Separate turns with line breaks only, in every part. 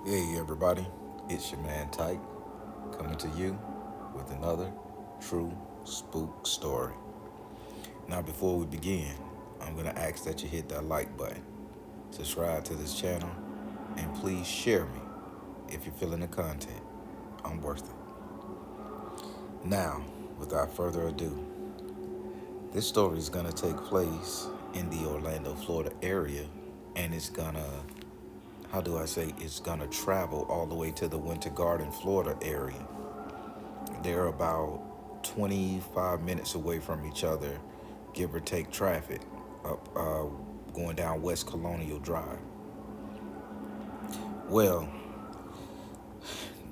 Hey everybody, it's your man Tyke coming to you with another true spook story. Now, before we begin, I'm gonna ask that you hit that like button, subscribe to this channel, and please share me if you're feeling the content. I'm worth it. Now, without further ado, this story is gonna take place in the Orlando, Florida area, and it's gonna, how do I say, it's gonna travel all the way to the Winter Garden, Florida area. They're about 25 minutes away from each other, give or take traffic, up going down West Colonial Drive. Well,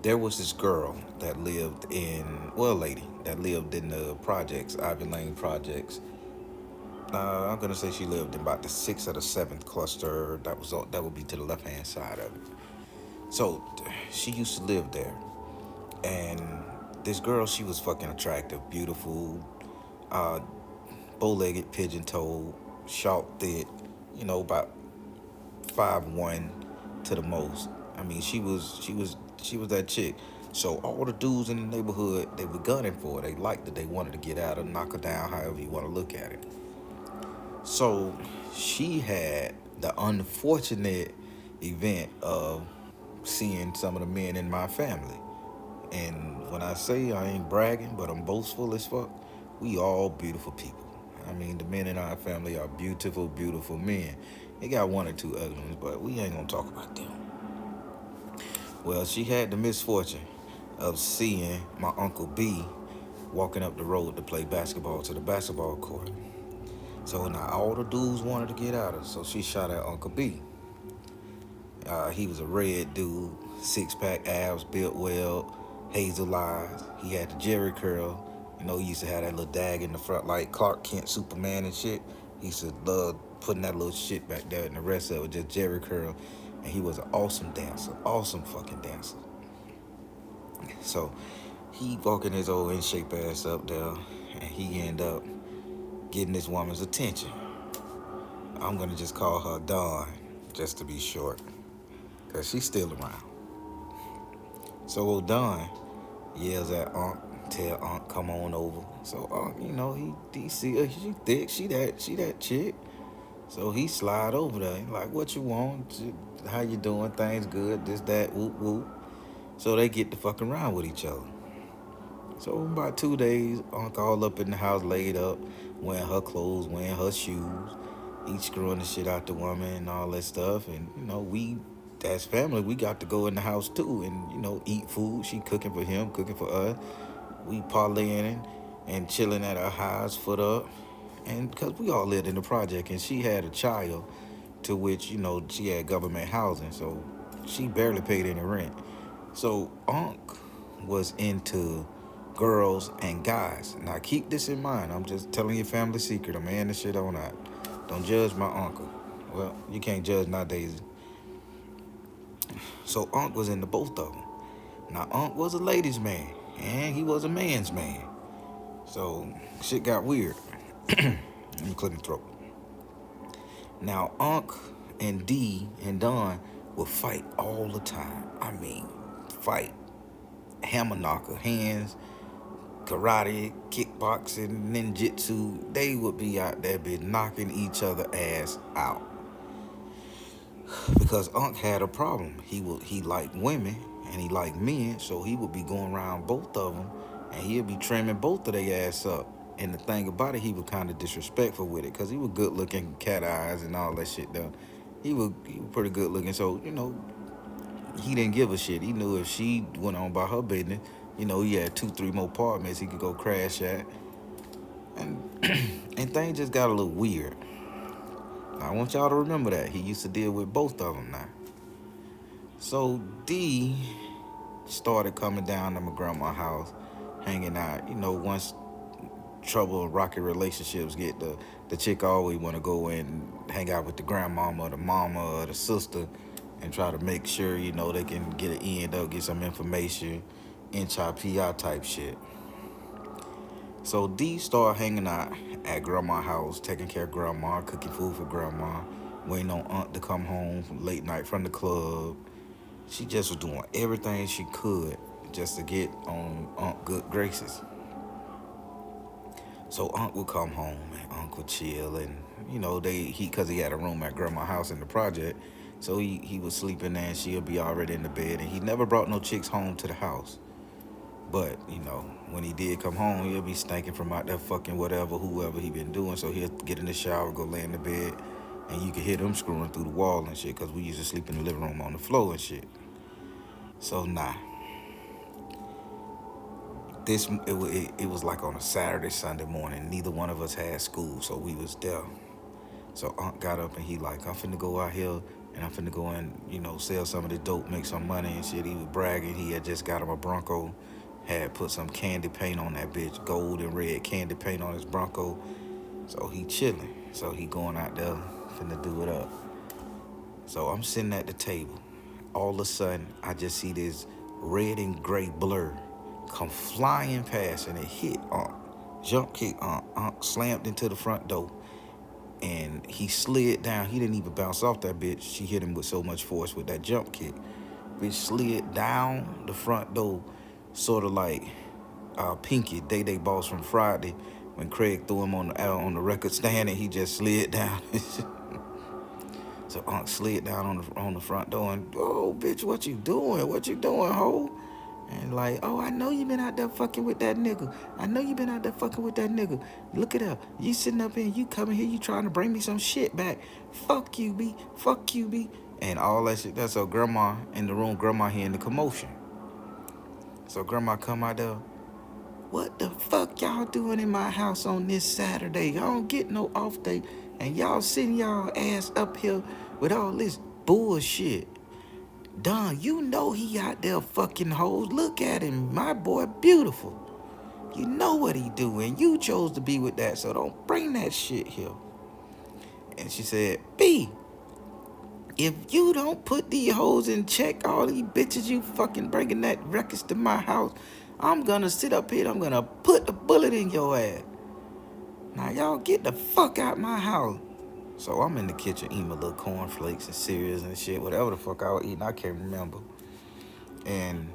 there was this girl that lived in, well, lady that lived in the projects, Ivy Lane projects. I'm gonna say she lived in about the sixth or the seventh cluster. That would be to the left hand side of it. So she used to live there, and this girl, she was fucking attractive, beautiful, uh, bow-legged, pigeon-toed, short, thick, about 5'1" to the most. I mean, she was that chick. So all the dudes in the neighborhood, they were gunning for her. They liked it. They wanted to get at her, knock her down, however you want to look at it. So she had the unfortunate event of seeing some of the men in my family. And when I say I ain't bragging, but I'm boastful as fuck, we all beautiful people. I mean, the men in our family are beautiful, beautiful men. They got one or two ugly ones, but we ain't gonna talk about them. Well, she had the misfortune of seeing my Uncle B walking up the road to play basketball to the basketball court. So now all the dudes wanted to get at her, so she shot at Uncle B. He was a red dude, six-pack abs, built well, hazel eyes. He had the Jerry curl. He used to have that little dag in the front like Clark Kent, Superman and shit. He used to love putting that little shit back there, and the rest of it was just Jerry curl. And he was an awesome dancer, awesome fucking dancer. So he walking his old in shape ass up there, and he end up getting this woman's attention. I'm gonna just call her Dawn, just to be short, cause she's still around. So old Don yells at Unc, tell Unc come on over. So Unc, he see her, she thick, she that chick. So he slide over there. He like, what you want? How you doing? Things good? This, that, whoop, whoop. So they get to fucking around with each other. So about 2 days, Unc all up in the house, laid up, wearing her clothes, wearing her shoes. He screwing the shit out the woman and all that stuff. And, we, as family, we got to go in the house too and, eat food. She cooking for him, cooking for us. We parlaying and chilling at our house, foot up. And because we all lived in the project, and she had a child to which, she had government housing. So she barely paid any rent. So Unc was into girls and guys. Now keep this in mind. I'm just telling your family secret. I'm airing this shit on out. Don't judge my uncle. Well, you can't judge nowadays. So Unc was into both of them. Now Unc was a ladies' man, and he was a man's man. So shit got weird. Let me clear my throat. Now Unc and D and Don would fight all the time. I mean, fight. Hammer knocker, hands, karate, kickboxing, ninjutsu. They would be out there be knocking each other ass out. Because Unc had a problem. He liked women and he liked men, so he would be going around both of them, and he'd be trimming both of their ass up. And the thing about it, he was kind of disrespectful with it, because he was good looking, cat eyes and all that shit though. He was pretty good looking, so he didn't give a shit. He knew if she went on by her business, he had 2, 3 more apartments he could go crash at. And and things just got a little weird. Now, I want y'all to remember that. He used to deal with both of them now. So D started coming down to my grandma's house, hanging out. Once trouble and rocky relationships get, the chick always want to go and hang out with the grandmama or the mama or the sister and try to make sure, they can get an end up, get some information, inch PI type shit. So D started hanging out at grandma's house, taking care of grandma, cooking food for grandma, waiting on Aunt to come home from late night from the club. She just was doing everything she could just to get on Unc good graces. So Unc would come home and Unc would chill, and cause he had a room at grandma's house in the project, so he was sleeping there and she'll be already in the bed, and he never brought no chicks home to the house. But when he did come home, he'll be stinking from out there fucking whatever, whoever he been doing. So he'll get in the shower, go lay in the bed, and you can hear them screwing through the wall and shit, cause we used to sleep in the living room on the floor and shit. So nah, it was like on a Saturday, Sunday morning. Neither one of us had school, so we was there. So Unc got up and he like, I'm finna go out here and I'm finna go and, sell some of the dope, make some money and shit. He was bragging. He had just got him a Bronco, had put some candy paint on that bitch, gold and red candy paint on his Bronco. So he chilling. So he going out there, finna do it up. So I'm sitting at the table. All of a sudden, I just see this red and gray blur come flying past and it hit Unc. Jump kick Unc. Unc slammed into the front door and he slid down. He didn't even bounce off that bitch. She hit him with so much force with that jump kick. Bitch slid down the front door, sort of like Pinky, Day Day Boss from Friday, when Craig threw him on the record stand and he just slid down. So Unc slid down on the front door and, oh, bitch, what you doing? What you doing, ho? And like, oh, I know you been out there fucking with that nigga. I know you been out there fucking with that nigga. Look it up. You sitting up here, you coming here, you trying to bring me some shit back. Fuck you, B. Fuck you, B. And all that shit. That's so grandma in the room, grandma hearing the commotion. So grandma come out there. What the fuck y'all doing in my house on this Saturday? Y'all don't get no off day. And y'all sitting y'all ass up here with all this bullshit. Don, you know he out there fucking hoes. Look at him. My boy beautiful. You know what he doing. You chose to be with that, so don't bring that shit here. And she said, B, if you don't put these hoes in check, all these bitches you fucking bringing that records to my house, I'm gonna sit up here, I'm gonna put a bullet in your ass. Now y'all get the fuck out my house. So I'm in the kitchen eating my little cornflakes and cereals and shit, whatever the fuck I was eating, I can't remember. And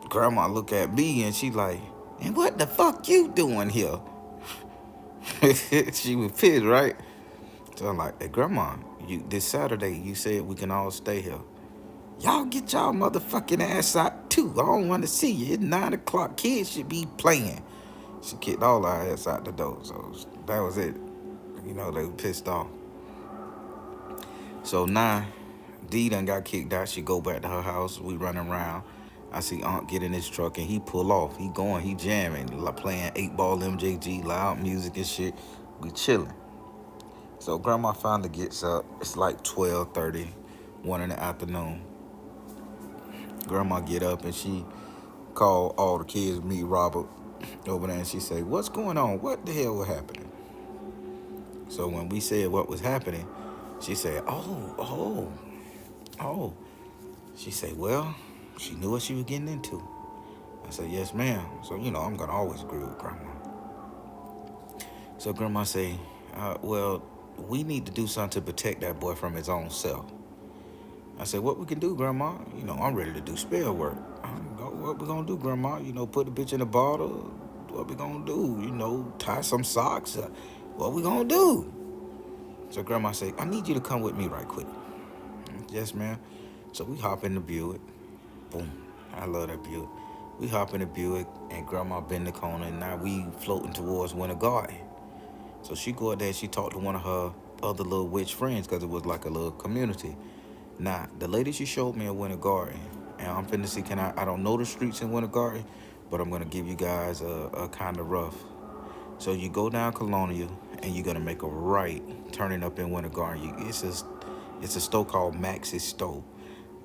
grandma look at me and she like, and what the fuck you doing here? She was pissed, right? So I'm like, hey grandma, this Saturday you said we can all stay here. Y'all get y'all motherfucking ass out too. I don't want to see you. It's 9 o'clock. Kids should be playing. She kicked all our ass out the door. So that was it. They were pissed off. So now, D done got kicked out. She go back to her house. We running around. I see Aunt get in his truck and he pull off. He going, he jamming, playing 8-ball MJG, loud music and shit. We chilling. So grandma finally gets up. It's like 12:30, 1 in the afternoon. Grandma get up and she call all the kids, meet Robert over there, and she say, what's going on? What the hell was happening? So when we said what was happening, she said, oh. She said, well, she knew what she was getting into. I said, yes, ma'am. So, I'm going to always agree with grandma. So grandma say, well, we need to do something to protect that boy from his own self. I said, what we can do, grandma? I'm ready to do spell work. What we gonna do, grandma? Put the bitch in a bottle. What we gonna do? Tie some socks. What we gonna do? So grandma said, I need you to come with me right quick. Yes, ma'am. So we hop in the Buick. Boom. I love that Buick. We hop in the Buick and grandma bend the corner and now we floating towards Winter Garden. So she go out there and she talked to one of her other little witch friends because it was like a little community. Now, the lady she showed me in Winter Garden, and I'm finna see, I don't know the streets in Winter Garden, but I'm gonna give you guys a kind of rough. So you go down Colonial and you're gonna make a right turning up in Winter Garden. It's a store called Max's Store.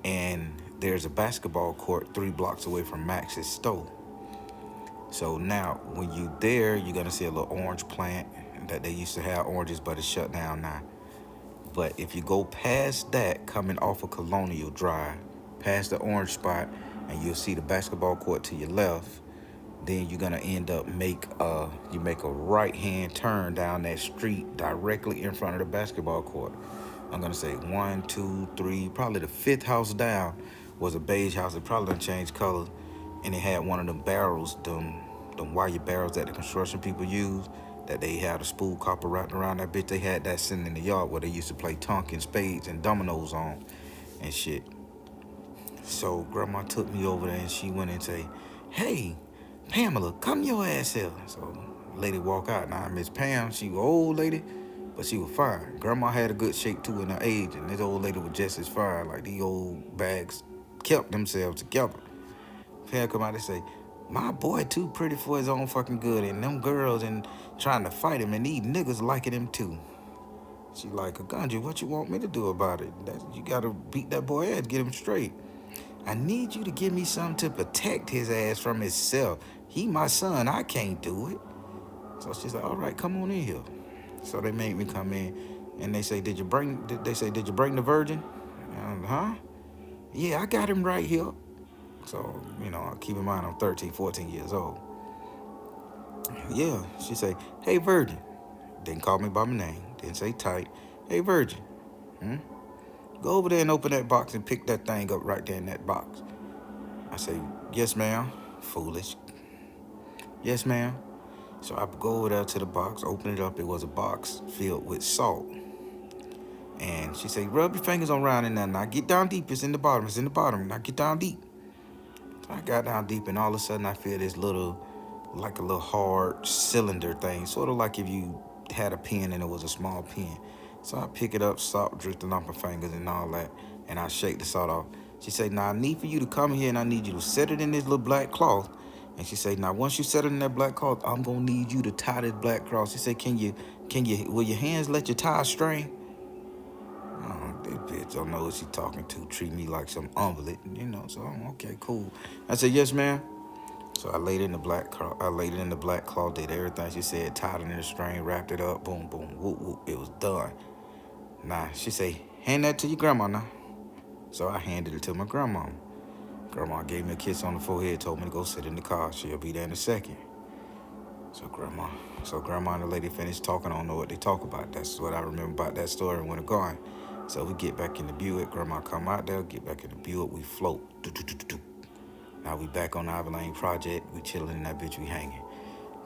And there's a basketball court 3 blocks away from Max's Store. So now, when you there, you're gonna see a little orange plant that they used to have oranges, but it's shut down now. But if you go past that, coming off of Colonial Drive, past the orange spot, and you'll see the basketball court to your left, then you're gonna end up make a right-hand turn down that street directly in front of the basketball court. I'm gonna say 1, 2, 3, probably the 5th house down. was a beige house. It probably done changed color, and it had one of them barrels, them wire barrels that the construction people use. That they had a spool copper wrapped around that bitch. They had that sitting in the yard where they used to play Tonkin spades and dominoes on, and shit. So grandma took me over there and she went and say, "Hey, Pamela, come your ass here." So lady walk out. Now Miss Pam, she was old lady, but she was fine. Grandma had a good shape too in her age, and this old lady was just as fine. Like these old bags kept themselves together. Pam come out and say, "My boy too pretty for his own fucking good, and them girls and trying to fight him, and these niggas liking him too." She like, "Aganji, what you want me to do about it? You gotta beat that boy ass, get him straight. I need you to give me something to protect his ass from himself. He my son, I can't do it." So she's like, "All right, come on in here." So they made me come in, and they say, "Did you bring the virgin?" Huh? "Yeah, I got him right here." So, keep in mind I'm 13, 14 years old. Yeah, she say, "Hey, virgin." Didn't call me by my name. Didn't say tight. "Hey, virgin. Hmm? Go over there and open that box and pick that thing up right there in that box." I say, "Yes, ma'am." Foolish. "Yes, ma'am." So I go over there to the box, open it up. It was a box filled with salt. And she say, "Rub your fingers around in there. Now get down deep. It's in the bottom. It's in the bottom. Now get down deep." So I got down deep, and all of a sudden I feel this like a little hard cylinder thing, sort of like if you had a pen and it was a small pen. So I pick it up, salt drifting off my fingers and all that, and I shake the salt off. She say, "Now I need for you to come here, and I need you to set it in this little black cloth." And she say, "Now once you set it in that black cloth, I'm gonna need you to tie this black cloth." She say, will your hands let you tie a string?" Oh, this bitch don't know what she talking to. Treat me like some omelet, So I'm okay, cool. I said, "Yes, ma'am." So I laid it in the black cloth, did everything she said, tied it in the string, wrapped it up, boom, boom, whoop, whoop. It was done. Now she say, "Hand that to your grandma now." So I handed it to my grandma. Grandma gave me a kiss on the forehead, told me to go sit in the car. She'll be there in a second. So grandma and the lady finished talking. I don't know what they talk about. That's what I remember about that story when it gone. So we get back in the Buick. Grandma come out there, get back in the Buick. We float. Now we back on the Ivy Lane project. We chilling in that bitch. We hanging.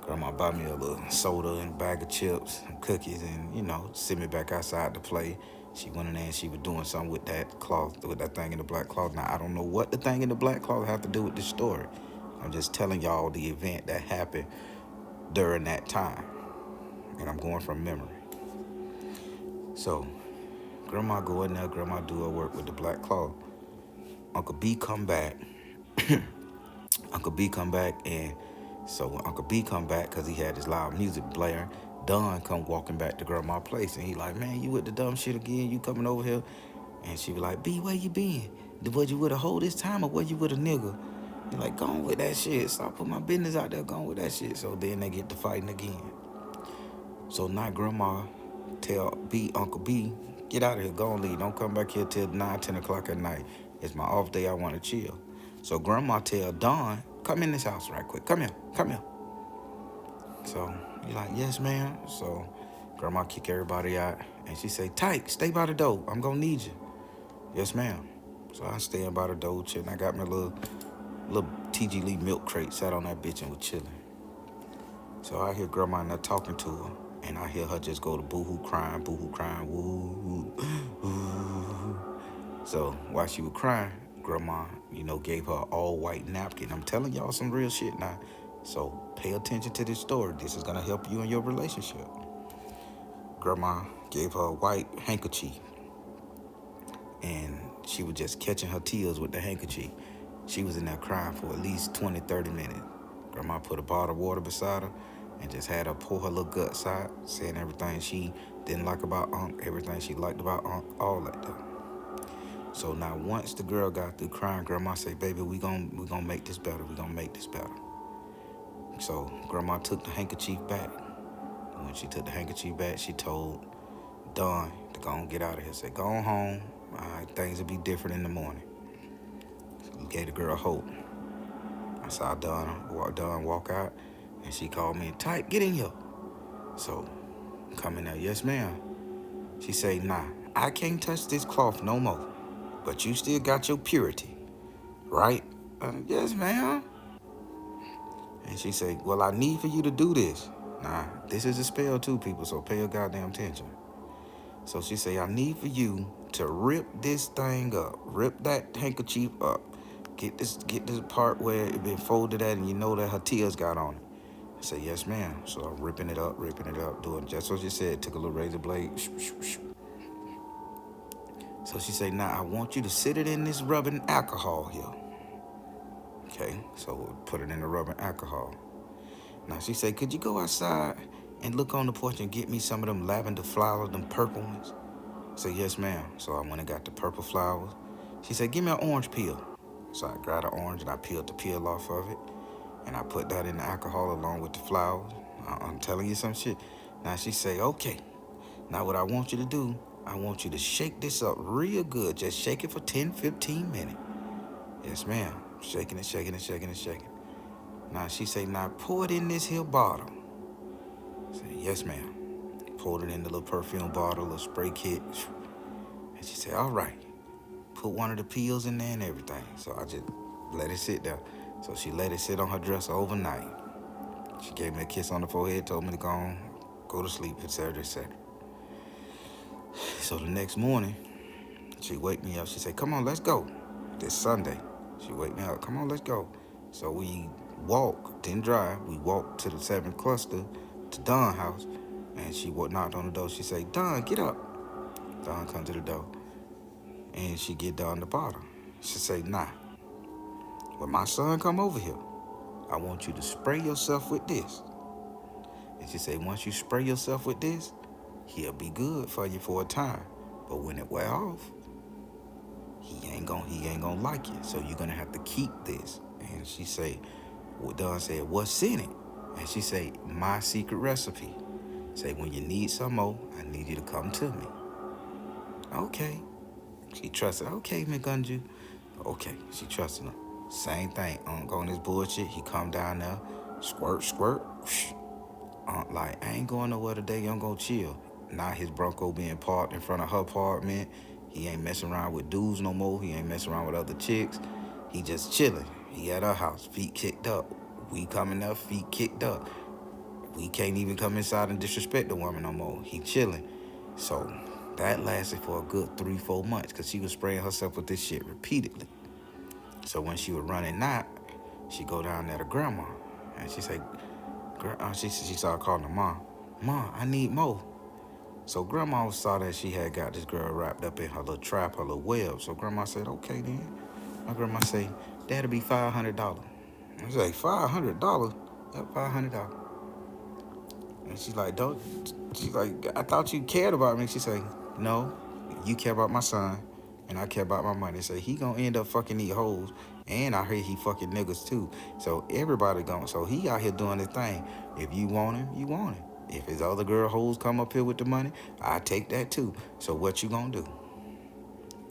Grandma buy me a little soda and a bag of chips and cookies and, send me back outside to play. She went in there and she was doing something with that cloth, with that thing in the black cloth. Now, I don't know what the thing in the black cloth have to do with this story. I'm just telling y'all the event that happened during that time. And I'm going from memory. So, grandma go in there, grandma do her work with the black cloth. Uncle B come back. And so when Uncle B come back, because he had his loud music blaring, Don come walking back to grandma's place, and he like, "Man, you with the dumb shit again? You coming over here?" And she was like, "B, where you been? Was you with a hoe this time, or was you with a nigga?" He like, "Go on with that shit. Stop putting my business out there. Go on with that shit." So then they get to fighting again. So now grandma tell Uncle B, "Get out of here. Go on, leave. Don't come back here till 9, 10 o'clock at night. It's my off day. I want to chill." So grandma tell Don, "Come in this house right quick. Come here. So he like, "Yes, ma'am." So grandma kick everybody out, and she say, "Tyke, stay by the door. I'm gonna need you." "Yes, ma'am." So I stand by the door, chilling. I got my little TG Lee milk crate, sat on that bitch and was chilling. So I hear grandma in there talking to her, and I hear her just go to boo-hoo crying, woo, woo. So while she was crying, grandma, gave her an all-white napkin. I'm telling y'all some real shit now. So pay attention to this story. This is going to help you in your relationship. Grandma gave her a white handkerchief, and she was just catching her tears with the handkerchief. She was in there crying for at least 20, 30 minutes. Grandma put a bottle of water beside her and just had her pour her little guts out, saying everything she didn't like about Unc, everything she liked about Unc, all that stuff. So now once the girl got through crying, grandma said, "Baby, we gonna make this better. We gonna make this better." So grandma took the handkerchief back. When she took the handkerchief back, she told Don to go and get out of here. Said, "Go on home. All right, things will be different in the morning." So we gave the girl hope. I saw Don walk out, and she called me, "Tyke, get in here." So come in there. "Yes, ma'am." She say, "Nah, I can't touch this cloth no more, but you still got your purity. right? Yes, ma'am. And she say, well, I need for you to do this. Nah, this is a spell too, people, so pay your goddamn attention. So she say, I need for you to rip this thing up. Rip that handkerchief up. Get this part where it been folded at and you know that her tears got on it. I say, yes, ma'am. So I'm ripping it up, doing just what she said. Took a little razor blade. So she say, now I want you to sit it in this rubbing alcohol here. Okay, so we'll put it in the rubbing alcohol. Now she say, could you go outside and look on the porch and get me some of them lavender flowers, them purple ones? I say, yes, ma'am. So I went and got the purple flowers. She said, give me an orange peel. So I grabbed an orange and I peeled the peel off of it. And I put that in the alcohol along with the flowers. I'm telling you some shit. Now she say, okay. Now what I want you to do, I want you to shake this up real good. Just shake it for 10, 15 minutes. Yes, ma'am. Shaking it, shaking it, shaking it, shaking it. Now she say, now pour it in this here bottle. I say, yes, ma'am. Poured it in the little perfume bottle, little spray kit. And she said, all right. Put one of the peels in there and everything. So I just let it sit there. So she let it sit on her dresser overnight. She gave me a kiss on the forehead, told me to go to sleep, etc., etc. So the next morning, she wake me up. She said, come on, let's go. This Sunday. She wake me up. Come on, let's go. So we walked, didn't drive. We walked to the 7th cluster, to Don's house. And she knocked on the door. She said, Don, get up. Don come to the door. And she get Don the bottle. She say, nah. When my son come over here, I want you to spray yourself with this. And she say, once you spray yourself with this, he'll be good for you for a time. But when it wear off, he ain't gonna like it. So you're gonna have to keep this. And she say, well, Don said, what's in it? And she say, my secret recipe. Say, when you need some more, I need you to come to me. Okay. She trusted, okay, McGunju. Okay, she trusted him. Same thing. Go on this bullshit. He come down there, squirt, squirt. Like, I ain't going nowhere today. I'm gonna chill. Now his Bronco being parked in front of her apartment. He ain't messing around with dudes no more. He ain't messing around with other chicks. He just chilling. He at her house, feet kicked up. We coming up, feet kicked up. We can't even come inside and disrespect the woman no more. He chilling. So that lasted for a good 3-4 months because she was spraying herself with this shit repeatedly. So when she was running out, she go down there to grandma. And she say, she started calling her mom. Mom, I need more. So grandma saw that she had got this girl wrapped up in her little trap, her little web. So grandma said, okay then. My grandma say, that'll be $500. I was like, $500? Yep, $500. And she's like, I thought you cared about me. She say, no, you care about my son, and I care about my money. Say, he gonna end up fucking these hoes, and I heard he fucking niggas too. So everybody so he out here doing his thing. If you want him, you want him. If his other girl hoes come up here with the money, I take that too. So what you gonna do?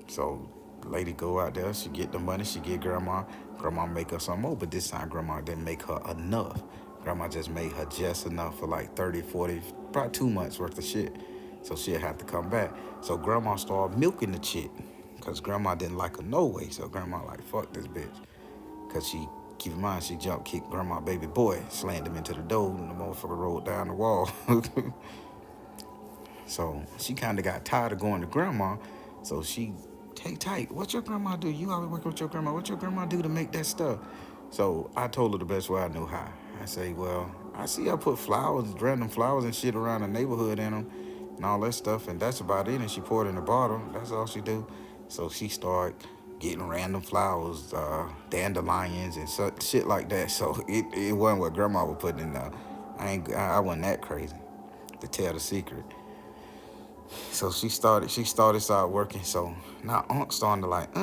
So the lady go out there, she get the money, she get grandma. Grandma make her some more, but this time grandma didn't make her enough. Grandma just made her just enough for like 30, 40, probably 2 months worth of shit. So she'll have to come back. So grandma started milking the chick because grandma didn't like her no way. So grandma like, fuck this bitch. Because she, keep in mind, she jump kicked grandma baby boy, slammed him into the door, and the motherfucker rolled down the wall. So she kind of got tired of going to grandma. So she, hey, tight, what your grandma do? You always working with your grandma. What your grandma do to make that stuff? So I told her the best way I knew how. I say, well, I see I put flowers, random flowers and shit around the neighborhood in them and all that stuff, and that's about it. And she poured it in the bottle. That's all she do. So she started getting random flowers, dandelions and shit like that. So it wasn't what grandma was putting in there. I wasn't that crazy to tell the secret. So she started working. So now Unc starting to like,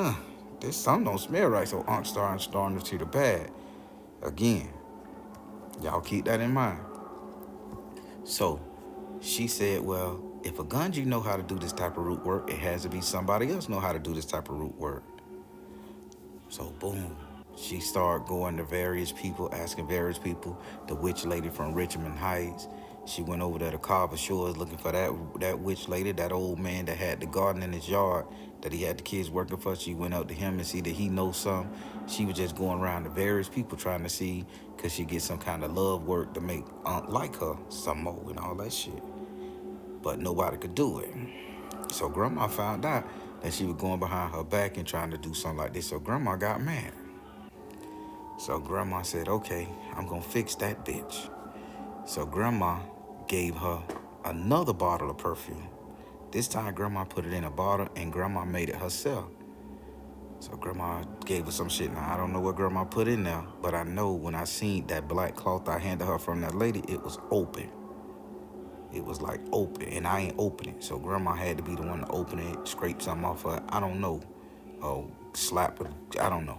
this something don't smell right. So Unc starting to see the bad again. Y'all keep that in mind. So she said, well, if a Gunji know how to do this type of root work, it has to be somebody else know how to do this type of root work. So boom, she started going to various people, asking various people. The witch lady from Richmond Heights. She went over there to Carver Shores looking for that witch lady, that old man that had the garden in his yard that he had the kids working for. She went up to him and see that he knows some. She was just going around to various people trying to see could she get some kind of love work to make Aunt like her some more and all that shit. But nobody could do it. So Grandma found out that she was going behind her back and trying to do something like this. So Grandma got mad. So Grandma said, okay, I'm going to fix that bitch. So Grandma gave her another bottle of perfume. This time Grandma put it in a bottle and Grandma made it herself. So Grandma gave her some shit. Now, I don't know what Grandma put in there, but I know when I seen that black cloth I handed her from that lady, it was open. It was like open, and I ain't open it. So Grandma had to be the one to open it, scrape something off her. I don't know. Oh, slap her. I don't know.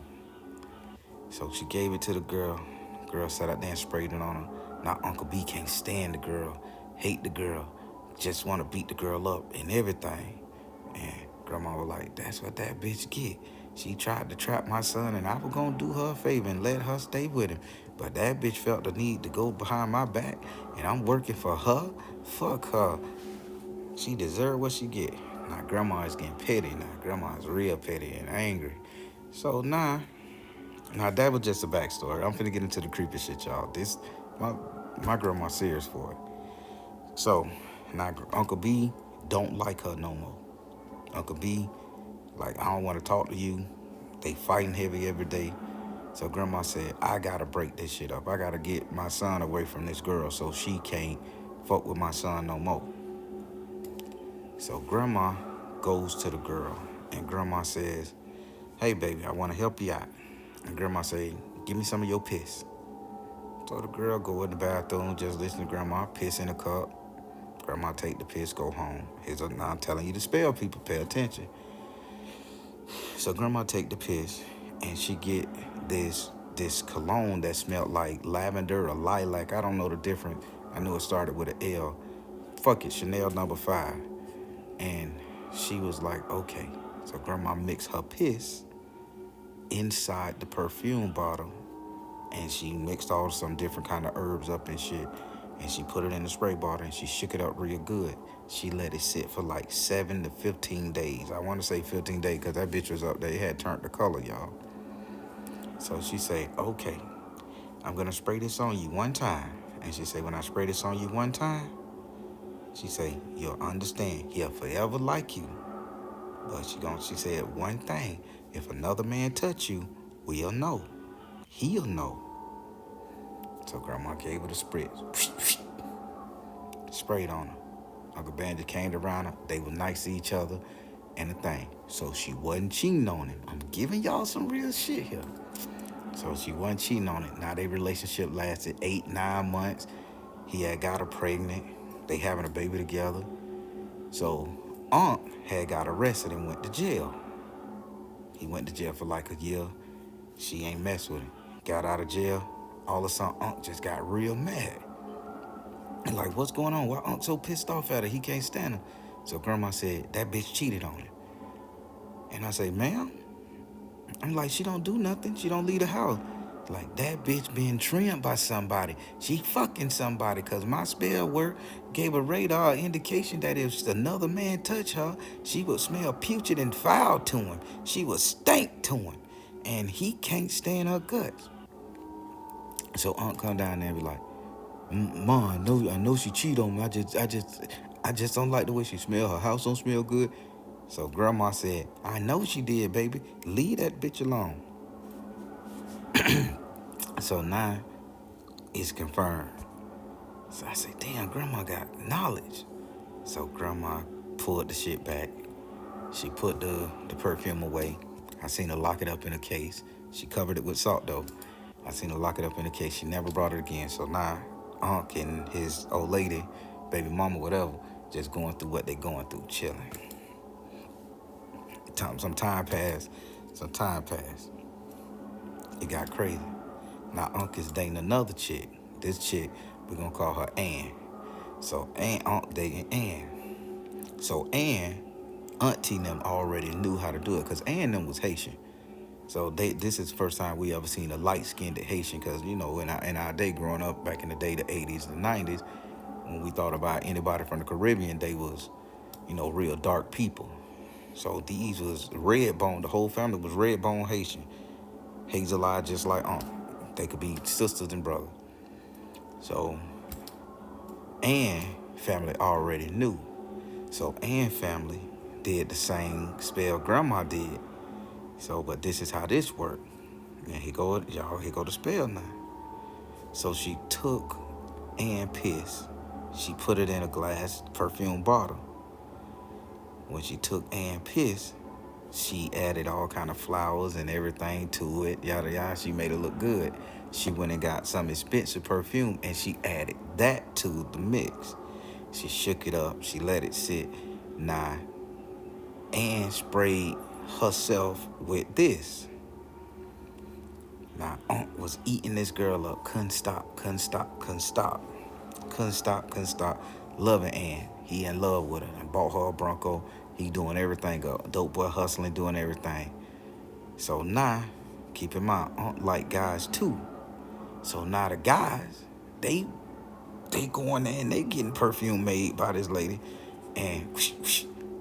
So she gave it to the girl. Girl sat out there and sprayed it on her. Now Uncle B can't stand the girl, hate the girl, just want to beat the girl up and everything. And Grandma was like, that's what that bitch get. She tried to trap my son, and I was going to do her a favor and let her stay with him. But that bitch felt the need to go behind my back, and I'm working for her? Fuck her. She deserved what she get. Now, Grandma is getting petty now. Grandma is real petty and angry. So, now that was just a backstory. I'm finna get into the creepy shit, y'all. My grandma serious for it. So, now Uncle B don't like her no more. Uncle B, like, I don't want to talk to you. They fighting heavy every day. So Grandma said, I gotta break this shit up. I gotta get my son away from this girl so she can't fuck with my son no more. So Grandma goes to the girl and Grandma says, hey baby, I wanna help you out. And Grandma say, give me some of your piss. So the girl go in the bathroom, just listen to Grandma, piss in a cup. Grandma take the piss, go home. Now I'm telling you to spell, people, pay attention. So Grandma take the piss and she get this cologne that smelled like lavender or lilac. I don't know the difference. I knew it started with an L. Fuck it, Chanel No. 5. And she was like, okay. So Grandma mixed her piss inside the perfume bottle and she mixed all some different kind of herbs up and shit. And she put it in the spray bottle and she shook it up real good. She let it sit for like 7 to 15 days. I want to say 15 days because that bitch was up there. It had turned the color, y'all. So she say, okay, I'm going to spray this on you one time. And she say, when I spray this on you one time, she say, you'll understand. He'll forever like you. But she said one thing. If another man touch you, we'll know. He'll know. So Grandma gave her the spritz. Sprayed on her. Uncle Bandit came around her. They were nice to each other and the thing. So she wasn't cheating on him. I'm giving y'all some real shit here. So she wasn't cheating on it. Now their relationship lasted 8-9 months. He had got her pregnant. They having a baby together. So Unc had got arrested and went to jail. He went to jail for like a year. She ain't mess with him. Got out of jail. All of a sudden, Unc just got real mad. And like, what's going on? Why Unc so pissed off at her? He can't stand her. So Grandma said, that bitch cheated on him. And I say, ma'am? I'm like, she don't do nothing. She don't leave the house. Like, that bitch being trimmed by somebody. She fucking somebody. Because my spell work gave a radar indication that if another man touched her, she would smell putrid and foul to him. She would stink to him. And he can't stand her guts. So Aunt come down there and be like, Ma, I know she cheat on me. I just don't like the way she smell. Her house don't smell good. So Grandma said, I know she did, baby. Leave that bitch alone. So now it's confirmed. So I say, damn, Grandma got knowledge. So Grandma pulled the shit back. She put the perfume away. I seen her lock it up in a case. She covered it with salt, though. I seen her lock it up in a case. She never brought it again. So now Unc and his old lady, baby mama, whatever, just going through what they going through, chilling. Some time passed. It got crazy. Now Unc is dating another chick. This chick, we're gonna call her Ann. So Unc dating Ann. So Ann, auntie them already knew how to do it because Ann them was Haitian. So this is the first time we ever seen a light-skinned Haitian because, you know, in our day growing up back in the day, the 80s, the 90s, when we thought about anybody from the Caribbean, they was, real dark people. So these was red bone. The whole family was red bone Haitian. Hazel eye just like they could be sisters and brothers. So Ann family already knew. So Ann family did the same spell grandma did. So, but this is how this worked. And here go the spell now. So she took Ann piss. She put it in a glass perfume bottle. When she took Ann piss, she added all kind of flowers and everything to it, yada yada. She made it look good. She went and got some expensive perfume and she added that to the mix. She shook it up. She let it sit. Now, Ann sprayed herself with this. Now, Unc was eating this girl up. Couldn't stop. Loving Ann. He in love with her and bought her a Bronco. He doing everything up. Dope boy hustling, doing everything. So now, keep in mind, Unc like guys too. So now the guys, they going there and they getting perfume made by this lady. And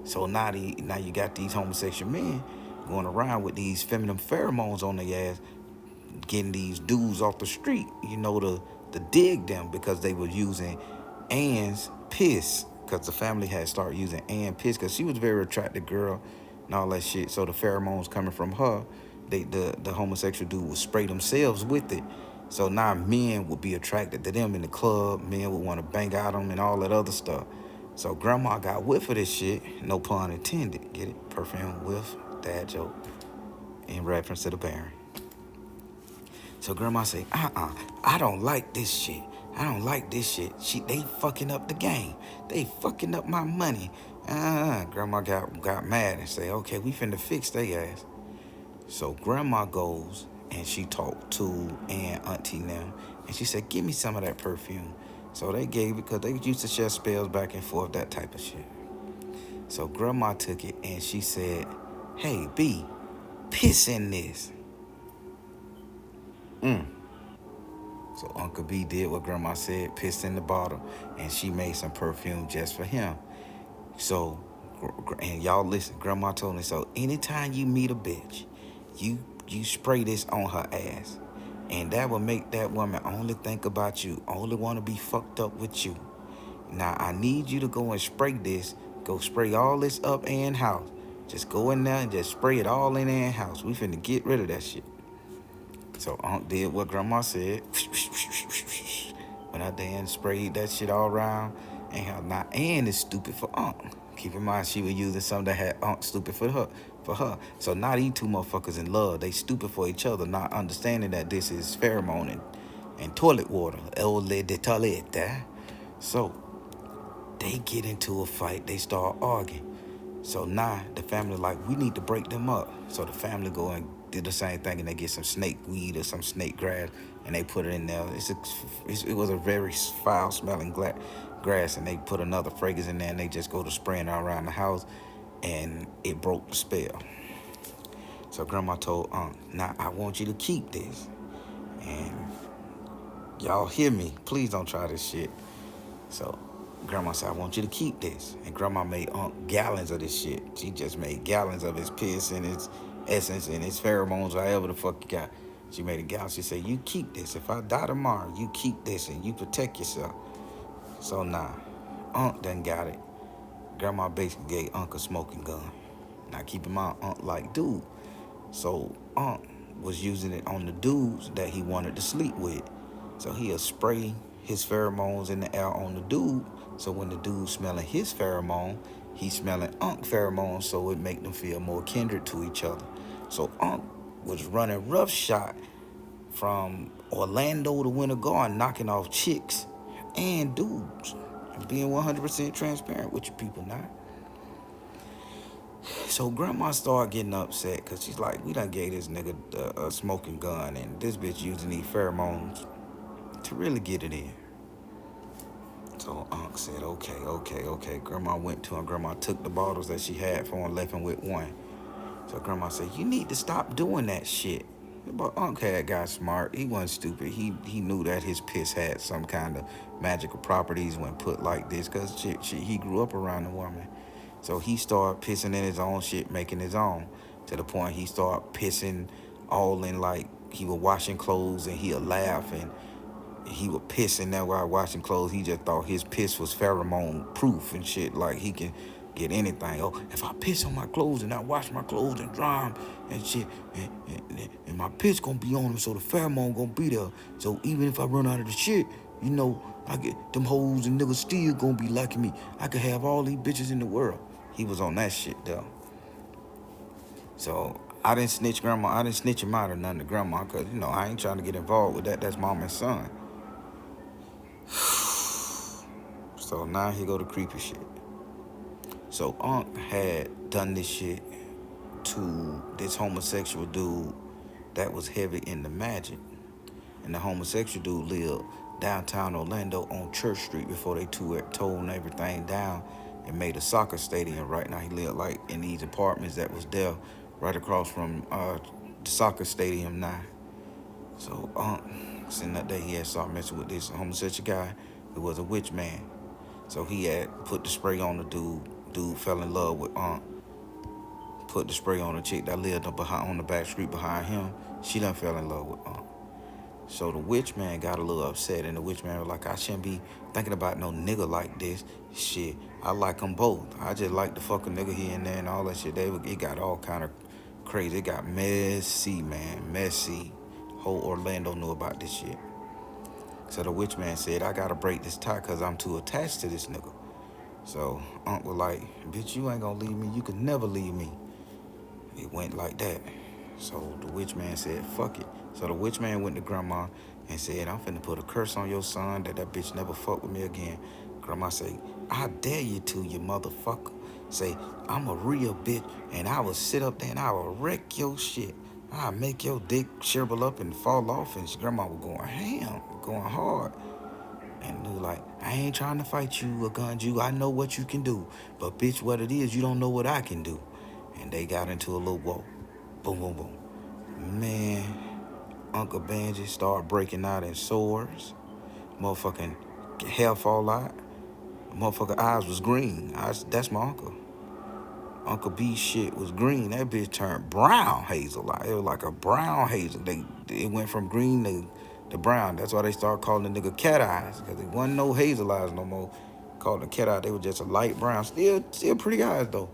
so now you got these homosexual men going around with these feminine pheromones on their ass, getting these dudes off the street, to dig them because they were using Ann's piss. Because the family had started using Ann piss because she was a very attractive girl and all that shit. So the pheromones coming from her, the homosexual dude would spray themselves with it. So now men would be attracted to them in the club. Men would want to bang out them and all that other stuff. So grandma got whiff of this shit, no pun intended. Get it? Perfume, whiff, dad joke, in reference to the Baron. So grandma say, I don't like this shit. I don't like this shit. They fucking up the game. They fucking up my money. Grandma got mad and say, okay, we finna fix their ass. So grandma goes and she talked to Aunt Auntie now. And she said, give me some of that perfume. So they gave it because they used to share spells back and forth, that type of shit. So grandma took it and she said, hey, B, piss in this. So Uncle B did what grandma said, pissed in the bottle, and she made some perfume just for him. So, and y'all listen, grandma told me, so anytime you meet a bitch, you spray this on her ass. And that will make that woman only think about you, only want to be fucked up with you. Now, I need you to go and spray this. Go spray all this up Ann's house. Just go in there and just spray it all in Ann's house. We finna get rid of that shit. So Unc did what grandma said. Went out there and sprayed that shit all around. And now Ann is stupid for Unc. Keep in mind she was using something that had Unc stupid for her. So now these two motherfuckers in love. They stupid for each other, not understanding that this is pheromone and toilet water. Eau de toilette. So they get into a fight. They start arguing. So now the family like, we need to break them up. So the family go and do the same thing and they get some snake weed or some snake grass and they put it in there. It was a very foul smelling grass and they put another fragrance in there and they just go to spraying it around the house and it broke the spell. So grandma told Unc, now I want you to keep this. And y'all hear me, please don't try this shit. So grandma said, I want you to keep this. And grandma made Unc gallons of this shit. She just made gallons of his piss and his essence and his pheromones, whatever the fuck you got. She made a gallon. She said, you keep this. If I die tomorrow, you keep this and you protect yourself. So now, Unc done got it. Grandma basically gave Unc a smoking gun. Now keep in mind, Unc like dude. So Unc was using it on the dudes that he wanted to sleep with. So he'll spray his pheromones in the air on the dude. So when the dude smelling his pheromone, he's smelling Unc pheromones, so it make them feel more kindred to each other. So Unc was running roughshod from Orlando to Winter Garden, knocking off chicks and dudes. And being 100% transparent with you people now. So grandma started getting upset because she's like, we done gave this nigga a smoking gun and this bitch using these pheromones to really get it in. So Unc said, okay. Grandma went to him. Grandma took the bottles that she had for him, left him with one. So grandma said, you need to stop doing that shit. But Unc had got smart. He wasn't stupid. He knew that his piss had some kind of magical properties when put like this, cause he grew up around the woman. So he started pissing in his own shit, making his own. To the point he started pissing all in, like he was washing clothes and he'll laugh and he was pissing that while washing clothes. He just thought his piss was pheromone proof and shit. Like he can get anything. Oh, if I piss on my clothes and I wash my clothes and dry them and shit, and my piss gonna be on them, so the pheromone gonna be there. So even if I run out of the shit, you know, I get them hoes and niggas still gonna be liking me. I could have all these bitches in the world. He was on that shit though. So I didn't snitch grandma. I didn't snitch him out or nothing to grandma, cause you know I ain't trying to get involved with that. That's mom and son. So now he go to creepy shit. So Unc had done this shit to this homosexual dude that was heavy in the magic. And the homosexual dude lived downtown Orlando on Church Street before they tore everything down and made a soccer stadium. Right now he lived like in these apartments that was there right across from the soccer stadium now. So since that day he had started messing with this homosexual guy who was a witch man. So he had put the spray on the dude. Dude fell in love with Aunt. Put the spray on the chick that lived on the back street behind him. She done fell in love with Aunt. So the witch man got a little upset, and the witch man was like, I shouldn't be thinking about no nigga like this. Shit, I like them both. I just like to fuck a nigga here and there and all that shit. It got all kind of crazy. It got messy, man. Messy. Whole Orlando knew about this shit. So the witch man said, I gotta break this tie because I'm too attached to this nigga. So Unc was like, bitch, you ain't gonna leave me. You could never leave me. It went like that. So the witch man said, fuck it. So the witch man went to grandma and said, I'm finna put a curse on your son that bitch never fuck with me again. Grandma say, I dare you to, you motherfucker. Say, I'm a real bitch and I will sit up there and I will wreck your shit. I'll make your dick shrivel up and fall off. And grandma was going ham, going hard. And they like, I ain't trying to fight you or gun you. I know what you can do. But bitch, what it is, you don't know what I can do. And they got into a little whoa. Boom, boom, boom. Man, Uncle Benji started breaking out in sores. Motherfucking hair fall out. Motherfucker eyes was green. That's my uncle. Uncle B shit was green. That bitch turned brown hazel. It was like a brown hazel. It went from green to brown. That's why they started calling the nigga cat eyes. Because there wasn't no hazel eyes no more. Called the cat eyes. They were just a light brown. Still pretty eyes though.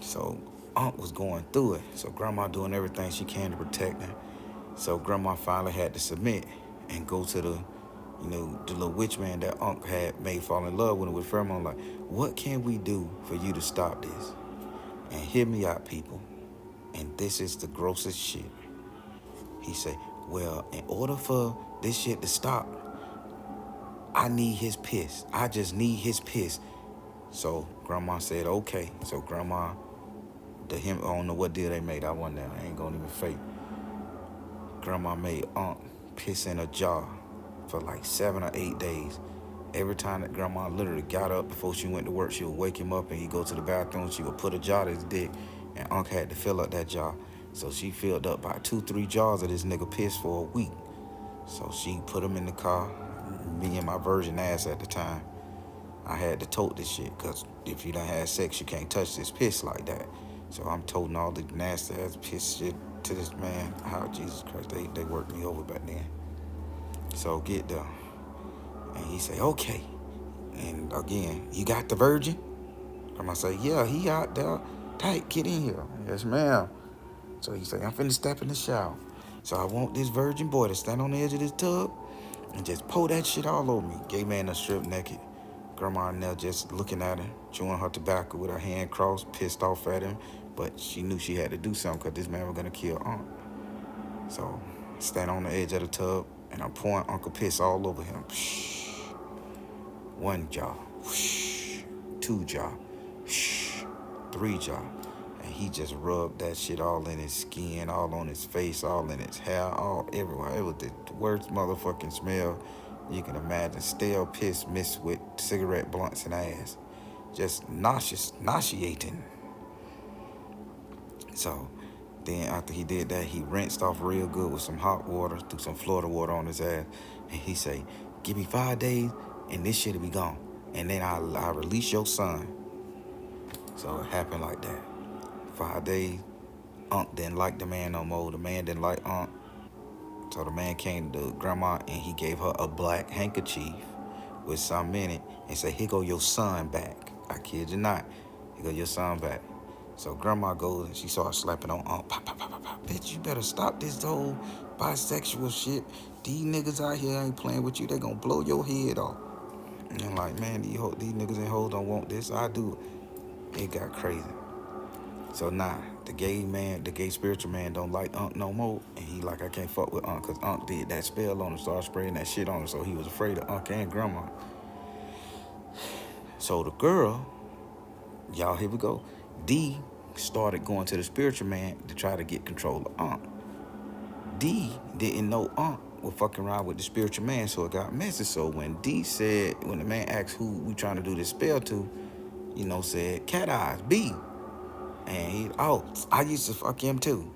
So Unc was going through it. So grandma doing everything she can to protect her. So grandma finally had to submit and go to the little witch man that Unc had made fall in love with pheromone. Like, what can we do for you to stop this? And hear me out, people. And this is the grossest shit. He said, well, in order for this shit to stop, I need his piss. I just need his piss. So grandma said, okay. So grandma, I don't know what deal they made. I wasn't there. I ain't gonna even fake. Grandma made Unc piss in a jar for like 7 or 8 days. Every time that grandma literally got up before she went to work, she would wake him up and he'd go to the bathroom. She would put a jar to his dick, and Unc had to fill up that jar. So she filled up about 2-3 jars of this nigga piss for a week. So she put him in the car. Me and my virgin ass at the time, I had to tote this shit, because if you done had sex, you can't touch this piss like that. So I'm toting all the nasty ass piss shit to this man. Oh, Jesus Christ, they worked me over back then. So get there. And he say, okay. And again, you got the virgin? Grandma say, yeah, he out there. Tight, get in here. Yes, ma'am. So he say, I'm finna step in the shower. So I want this virgin boy to stand on the edge of this tub and just pour that shit all over me. Gay man done stripped naked. Grandma in there just looking at him, chewing her tobacco with her hand crossed, pissed off at him. But she knew she had to do something because this man was gonna kill Unc. So stand on the edge of the tub and I'm pouring Uncle piss all over him. Psh. 1 jar, whoosh, 2 jar, whoosh, 3 jar. And he just rubbed that shit all in his skin, all on his face, all in his hair, all everywhere. It was the worst motherfucking smell you can imagine. Stale piss mixed with cigarette blunts and ass. Just nauseating. So Then after he did that, he rinsed off real good with some hot water, threw some Florida water on his ass, and he say, "Give me 5 days, and this shit'll be gone, and then I'll release your son." So it happened like that. 5 days, Unc didn't like the man no more. The man didn't like Unc. So the man came to grandma and he gave her a black handkerchief with something in it and said, "Here go your son back." I kid you not. Here go your son back. So grandma goes and she starts slapping on Unc. Pop, pop, pop, pop, pop. "Bitch, you better stop this whole bisexual shit. These niggas out here ain't playing with you. They gonna blow your head off." And I'm like, man, these niggas and hoes don't want this. I do. It got crazy. So nah, the gay spiritual man don't like Unc no more. And he like, I can't fuck with Unc because Unc did that spell on him, started spraying that shit on him. So he was afraid of Unc and grandma. So the girl, y'all, here we go. D started going to the spiritual man to try to get control of Unc. D didn't know Unc was fucking around with the spiritual man, so it got messy. So when the man asked who we trying to do this spell to, said Cat Eyes, B. And I used to fuck him too.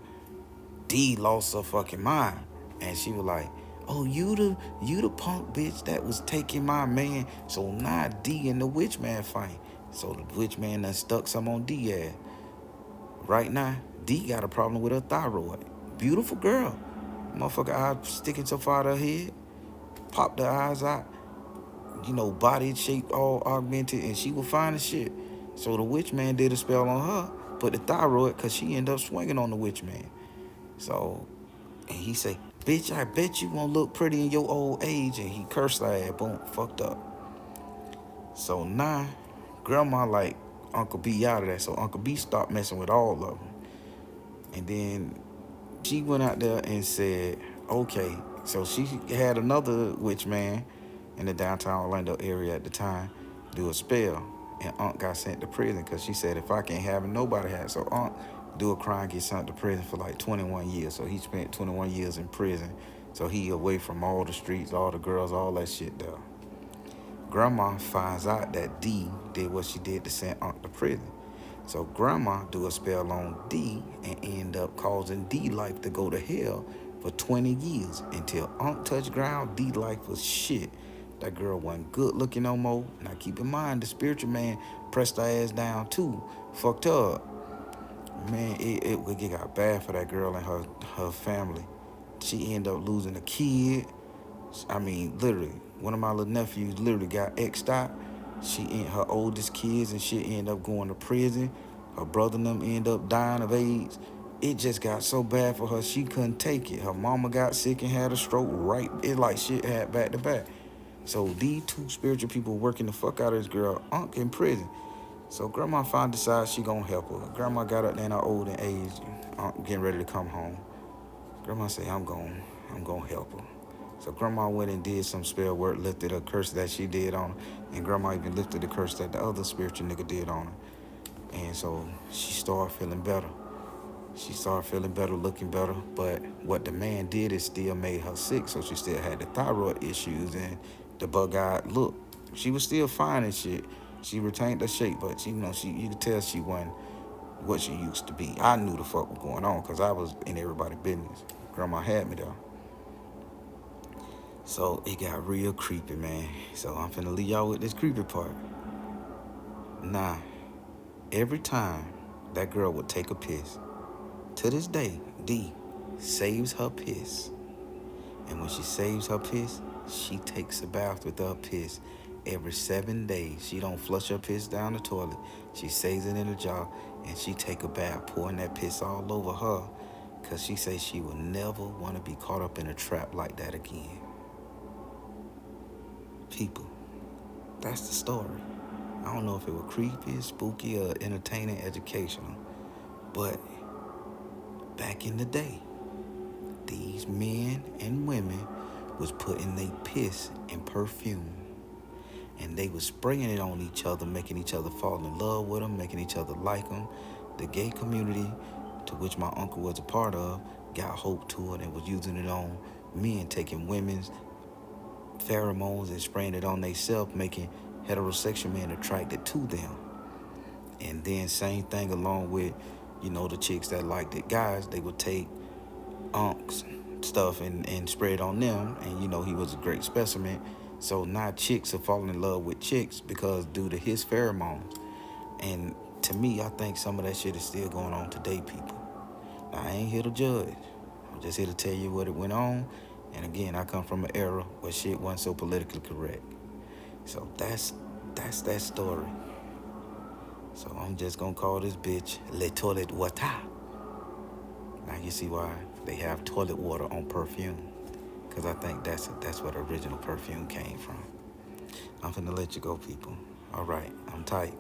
D lost her fucking mind. And she was like, "Oh, you the punk bitch that was taking my man." So now D and the witch man fight. So the witch man done stuck some on D ass. Right now, D got a problem with her thyroid. Beautiful girl. Motherfucker eyes sticking so far out her head. Popped her eyes out. Body shape all augmented. And she was fine as shit. So the witch man did a spell on her. Put the thyroid because she ended up swinging on the witch man. So, and he say, "Bitch, I bet you won't look pretty in your old age." And he cursed her ass. Boom, fucked up. So now, grandma like Uncle B out of that. So Uncle B stopped messing with all of them. And then she went out there and said, okay. So she had another witch man in the downtown Orlando area at the time do a spell. And Unc got sent to prison because she said, if I can't have it, nobody has. So Unc do a crime, get sent to prison for like 21 years. So he spent 21 years in prison. So he away from all the streets, all the girls, all that shit there. Grandma finds out that D did what she did to send Unc to prison. So grandma do a spell on D and end up causing D life to go to hell for 20 years until Unc touched ground. D life was shit. That girl wasn't good looking no more. Now keep in mind, the spiritual man pressed her ass down too. Fucked her up. Man, it got bad for that girl and her family. She ended up losing a kid. I mean, literally, one of my little nephews literally got X'd out. Her oldest kids and shit ended up going to prison. Her brother and them ended up dying of AIDS. It just got so bad for her, she couldn't take it. Her mama got sick and had a stroke right. It like shit had back to back. So these two spiritual people working the fuck out of this girl, Unc in prison. So grandma finally decides she gonna help her. Grandma got up there in her older age, Unc getting ready to come home. Grandma say, I'm gonna help her. So grandma went and did some spell work, lifted a curse that she did on her, and grandma even lifted the curse that the other spiritual nigga did on her. And so she started feeling better. She started feeling better, looking better, but what the man did is still made her sick, so she still had the thyroid issues and the bug-eyed look. She was still fine and shit. She retained her shape, but you could tell she wasn't what she used to be. I knew the fuck was going on because I was in everybody's business. Grandma had me though. So it got real creepy, man. So I'm finna leave y'all with this creepy part. Nah, every time that girl would take a piss, to this day, D saves her piss. And when she saves her piss, she takes a bath with her piss every 7 days. She don't flush her piss down the toilet. She saves it in a jar, and she take a bath, pouring that piss all over her, because she says she will never want to be caught up in a trap like that again. People, that's the story. I don't know if it was creepy, spooky, or entertaining, educational, but back in the day, these men and women was putting their piss in perfume. And they was spraying it on each other, making each other fall in love with them, making each other like them. The gay community, to which my uncle was a part of, got hope to it and was using it on men, taking women's pheromones and spraying it on themselves, making heterosexual men attracted to them. And then same thing along with, You know, the chicks that liked it, guys, they would take unks stuff and spread on them. And you know, he was a great specimen. So now chicks are falling in love with chicks because due to his pheromones. And to me, I think some of that shit is still going on today, people. Now, I ain't here to judge. I'm just here to tell you what it went on. And again, I come from an era where shit wasn't so politically correct. So that's that story. So I'm just gonna call this bitch Le Toilet Water. Now you see why they have toilet water on perfume. Cause I think that's where the original perfume came from. I'm finna let you go, people. All right, I'm tight.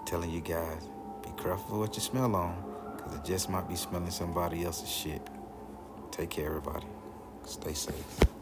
Telling you guys, be careful what you smell on, cause it just might be smelling somebody else's shit. Take care, everybody. Stay safe.